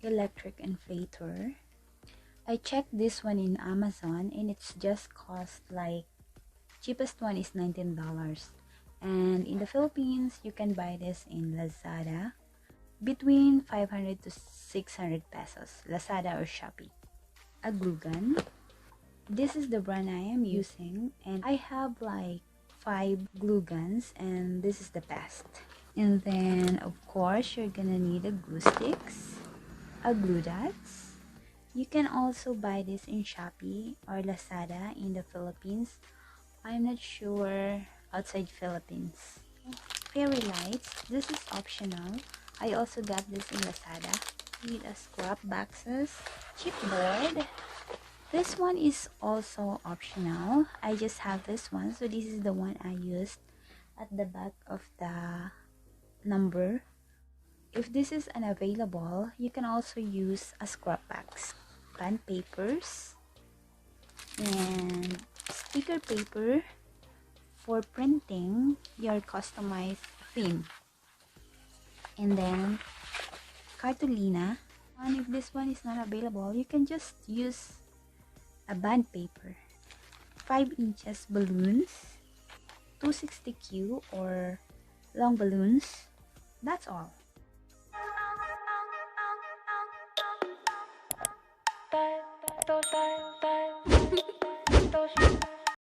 electric inflator. I checked this one in Amazon and it's just cost like, cheapest one is $19. And in the Philippines, you can buy this in Lazada between 500 to 600 pesos, Lazada or Shopee. A glue gun. This is the brand I am using, and I have like 5 glue guns, and this is the best. And then of course you're gonna need a glue sticks, a glue dots. You can also buy this in Shopee or Lazada in the Philippines. I'm not sure outside Philippines. Fairy lights, this is optional. I also got this in Lazada. Need a scrap boxes, chipboard. This one is also optional. I just have this one, so this is the one I used at the back of the number. If this is unavailable, you can also use a scrap box. Band papers and sticker paper for printing your customized theme. And then cartolina. And if this one is not available, you can just use a band paper. 5 inches balloons, 260Q or long balloons. That's all.